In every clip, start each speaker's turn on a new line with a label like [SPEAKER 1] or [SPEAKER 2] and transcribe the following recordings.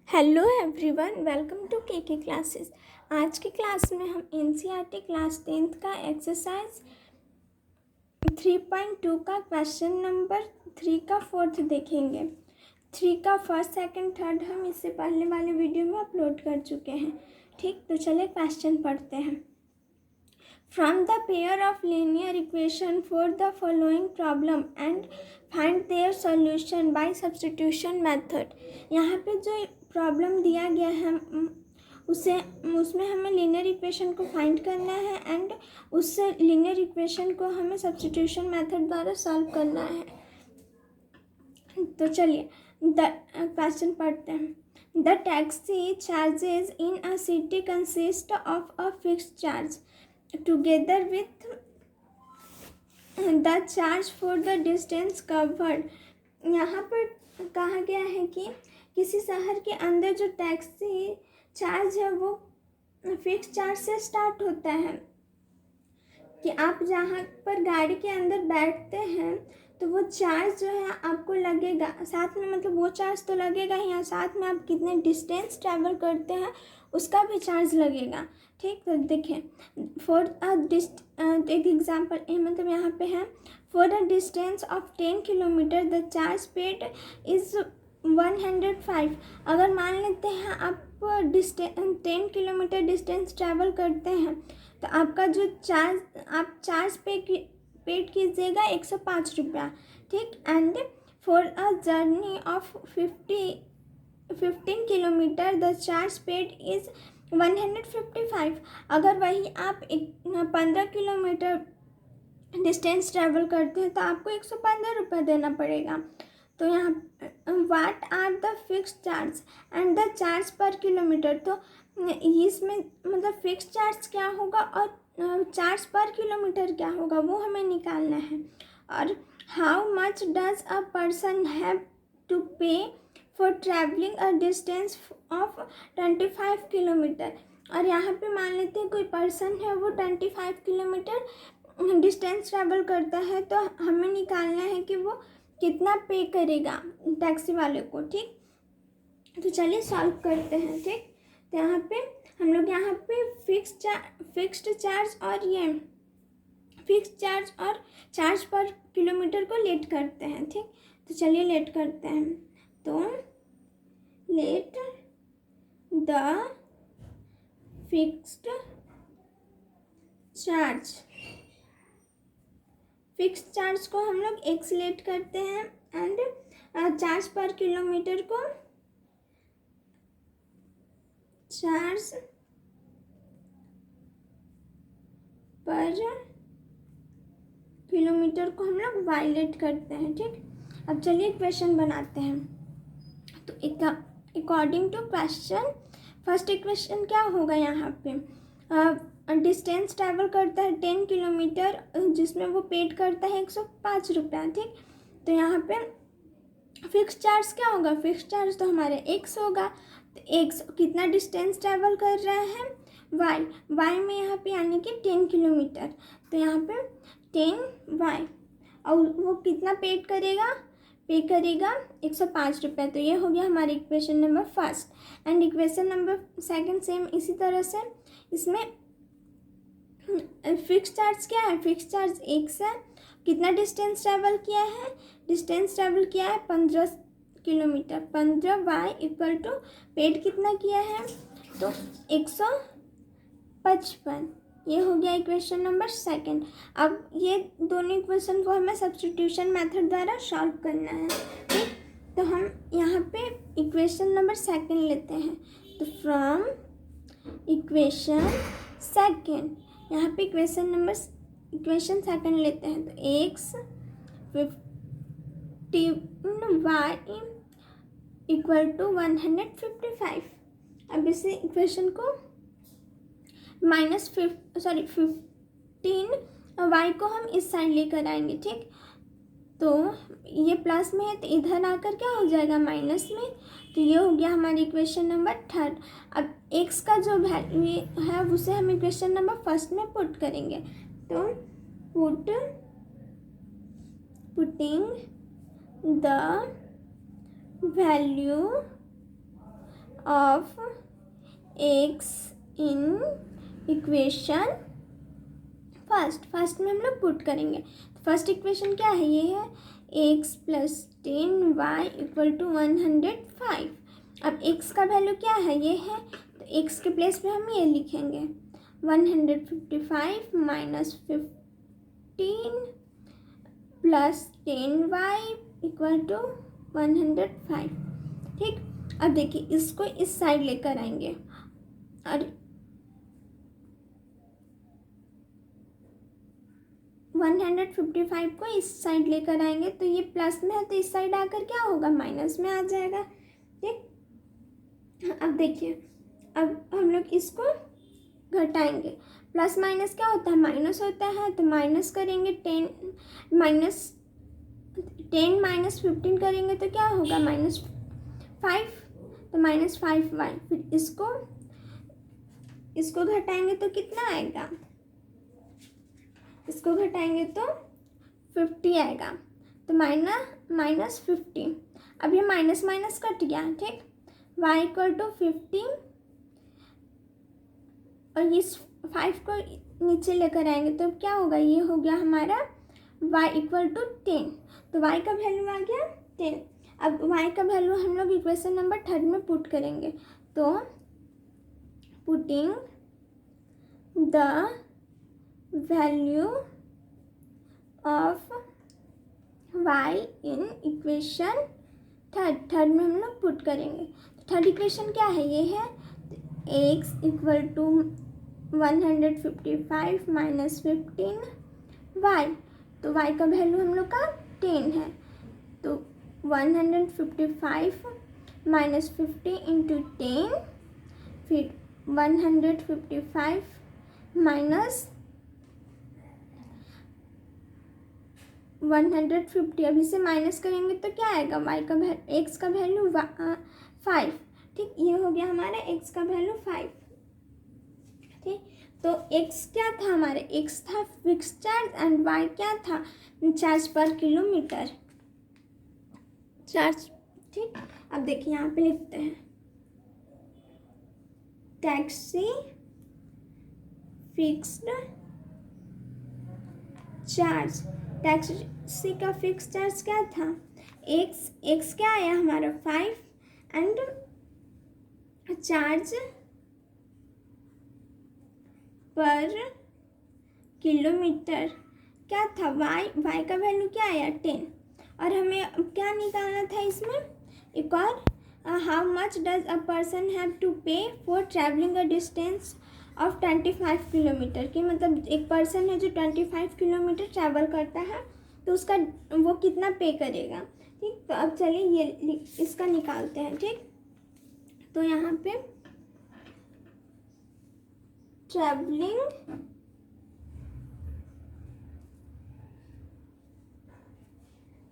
[SPEAKER 1] Hello everyone, welcome to के classes. आज की क्लास में हम एनसीईआरटी क्लास 10th का एक्सरसाइज 3.2 का क्वेश्चन नंबर 3 का फोर्थ देखेंगे। 3 का फर्स्ट सेकंड थर्ड हम इससे पहले वाले वीडियो में अपलोड कर चुके हैं। ठीक, तो चलिए क्वेश्चन पढ़ते हैं। From the pair of linear equation for the following problem and find their solution by substitution method। यहाँ पे जो प्रॉब्लम दिया गया है उसमें हमें लीनियर इक्वेशन को फाइंड करना है एंड उससे लीनियर इक्वेशन को हमें सब्स्टिट्यूशन मेथड द्वारा सॉल्व करना है। तो चलिए क्वेश्चन पढ़ते हैं। The taxi charges in a city consist of a fixed charge together with the charge for the distance covered. यहाँ पर कहा गया है कि किसी शहर के अंदर जो टैक्सी चार्ज है वो फिक्स चार्ज से स्टार्ट होता है कि आप जहाँ पर गाड़ी के अंदर बैठते हैं तो वो चार्ज जो है आपको लगेगा साथ में, मतलब वो चार्ज तो लगेगा ही, यहाँ साथ में आप कितने डिस्टेंस ट्रैवल करते हैं उसका भी चार्ज लगेगा। ठीक, तो देखें फॉर एक एग्जाम्पल मतलब यहाँ पे है for a distance of 10 kilometre the charge paid is 105। अगर मान लेते हैं आप 10 किलोमीटर डिस्टेंस ट्रैवल करते हैं तो आपका जो चार्ज पेड कीजिएगा 105 रुपया। ठीक, and for a journey of 15 kilometre the charge paid is 155। अगर वही आप 15 किलोमीटर डिस्टेंस ट्रैवल करते हैं तो आपको 115 रुपये देना पड़ेगा। तो यहाँ what are the fix charge and the charge per kilometre, तो इसमें मतलब फिक्स चार्ज क्या होगा और चार्ज पर किलोमीटर क्या होगा वो हमें निकालना है। और how much does a person have to pay for travelling a distance of 25 kilometre. और यहाँ पे मान लेते हैं कोई पर्सन है वो 25 किलोमीटर डिस्टेंस ट्रैवल करता है, तो हमें निकालना है कि वो कितना पे करेगा टैक्सी वाले को। ठीक, तो चलिए सॉल्व करते हैं। ठीक, तो यहाँ पे हम लोग यहाँ पे फिक्स्ड चार्ज और ये फिक्स चार्ज और चार्ज पर किलोमीटर को लेट करते हैं। ठीक, तो चलिए लेट करते हैं। तो लेट द फिक्स्ड चार्ज को हम लोग एक्स लेट करते हैं एंड चार्ज पर किलोमीटर को चार्ज पर किलोमीटर को हम लोग वाई लेट करते हैं। ठीक, अब चलिए क्वेश्चन बनाते हैं। तो according to question first equation क्या होगा, यहाँ पे डिस्टेंस ट्रैवल करता है 10 किलोमीटर जिसमें वो पेड करता है 105 रुपया। ठीक, तो यहाँ पे फिक्स चार्ज क्या होगा, फिक्स चार्ज तो हमारे एक्स होगा। तो एक्स कितना डिस्टेंस ट्रैवल कर रहा है वाई में यहाँ पे यानी कि 10 किलोमीटर, तो यहाँ पे 10 वाई और वो कितना पे करेगा 105 रुपये। तो ये हो गया हमारी equation number first. And equation number second same इसी तरह से, इसमें फिक्स चार्ज क्या है, फिक्स चार्ज एक्स है, कितना डिस्टेंस ट्रैवल किया है 15 kilometre, 15 Y equal to paid कितना किया है तो 155। ये हो गया इक्वेशन नंबर सेकंड। अब ये दोनों इक्वेशन को हमें सब्स्टिट्यूशन मेथड द्वारा सॉल्व करना है। ठीक, तो हम यहाँ पे इक्वेशन नंबर सेकंड लेते हैं। तो फ्रॉम इक्वेशन सेकंड यहाँ पे इक्वेशन सेकंड लेते हैं। तो एक्स 15 वाई इक्वल टू 155। अब इसे इक्वेशन को -15 वाई को हम इस साइड लेकर आएंगे। ठीक, तो ये प्लस में है तो इधर आकर क्या हो जाएगा माइनस में। तो ये हो गया हमारी इक्वेशन नंबर थर्ड। अब एक्स का जो वैल्यू है उसे हम इक्वेशन नंबर फर्स्ट में पुट करेंगे। तो putting the value of x in equation first में हम लोग पुट करेंगे। फर्स्ट इक्वेशन क्या है, ये है x plus 10y equal to 105। अब x का वैल्यू क्या है, ये है, तो x के प्लेस पे हम ये लिखेंगे 155 minus 15 plus 10y equal to 105। ठीक, अब देखिए इसको इस साइड लेकर आएंगे और 155 को इस साइड लेकर आएंगे, तो ये प्लस में है तो इस साइड आकर क्या होगा, माइनस में आ जाएगा। ठीक, अब देखिए अब हम लोग इसको घटाएंगे। प्लस माइनस क्या होता है, माइनस होता है, तो माइनस करेंगे 10 माइनस 15 करेंगे तो क्या होगा, -5, तो -5y। फिर इसको घटाएंगे तो कितना आएगा, इसको घटाएंगे तो 50 आएगा, तो -50। अब ये माइनस माइनस कट गया। ठीक, y इक्वल टू 50 और इस 5 को नीचे लेकर आएंगे तो क्या होगा, ये हो गया हमारा y इक्वल टू 10, तो y का वैल्यू आ गया 10। अब y का वैल्यू हम लोग इक्वेशन नंबर 3 में पुट करेंगे, तो putting the value of y in equation third में हम लोग पुट करेंगे। तो थर्ड इक्वेशन क्या है, ये है x equal to 155 minus 15y, तो y का वैल्यू हम लोग का 10 है, तो 155 माइनस 50 इंटू 10, फिर 155 माइनस 150, अभी से माइनस करेंगे तो क्या आएगा, y का वैल्यू, x का वैल्यू 5। ठीक, ये हो गया हमारा x का वैल्यू 5। ठीक, तो x क्या था हमारे, x था फिक्स चार्ज एंड y क्या था, चार्ज पर किलोमीटर चार्ज। ठीक, अब देखिए यहाँ पे लिखते हैं टैक्सी फिक्स्ड चार्ज। टैक्सी का फिक्स चार्ज क्या था, x क्या आया हमारा 5 एंड चार्ज पर किलोमीटर क्या था, y का वैल्यू क्या आया 10। और हमें अब क्या निकालना था इसमें, एक और, how much does a person have to pay for travelling a distance of 25 kilometre की, मतलब एक पर्सन है जो 25 किलोमीटर ट्रैवल करता है तो उसका वो कितना पे करेगा। ठीक, तो अब चलिए ये इसका निकालते हैं। ठीक, तो यहाँ पे travelling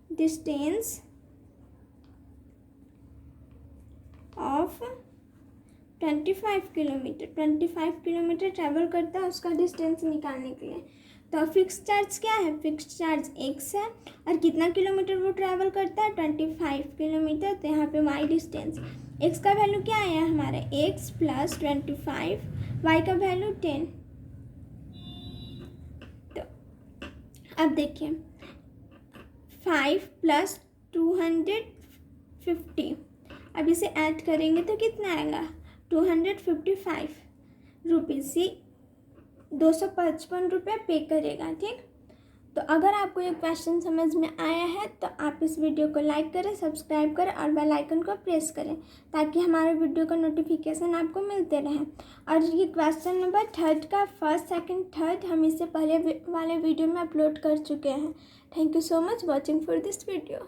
[SPEAKER 1] distance of 25 kilometre travel करता है, उसका डिस्टेंस निकालने के लिए। तो फिक्स चार्ज क्या है, फिक्स चार्ज x है और कितना किलोमीटर वो ट्रैवल करता है 25 किलोमीटर, तो यहाँ पे y डिस्टेंस, x का वैल्यू क्या आया हमारा x प्लस 25, y का वैल्यू 10। तो अब देखिए 5 प्लस 250, अब इसे ऐड करेंगे तो कितना आएगा 255 रुपीज़, 255 रुपये पे करेगा। ठीक, तो अगर आपको ये क्वेश्चन समझ में आया है तो आप इस वीडियो को लाइक करें, सब्सक्राइब करें और बेल आइकन को प्रेस करें ताकि हमारे वीडियो का नोटिफिकेशन आपको मिलते रहे। और ये क्वेश्चन नंबर 3 का फर्स्ट, सेकंड, थर्ड हम इससे पहले वाले वीडियो में अपलोड कर चुके हैं। Thank you so much watching for this video.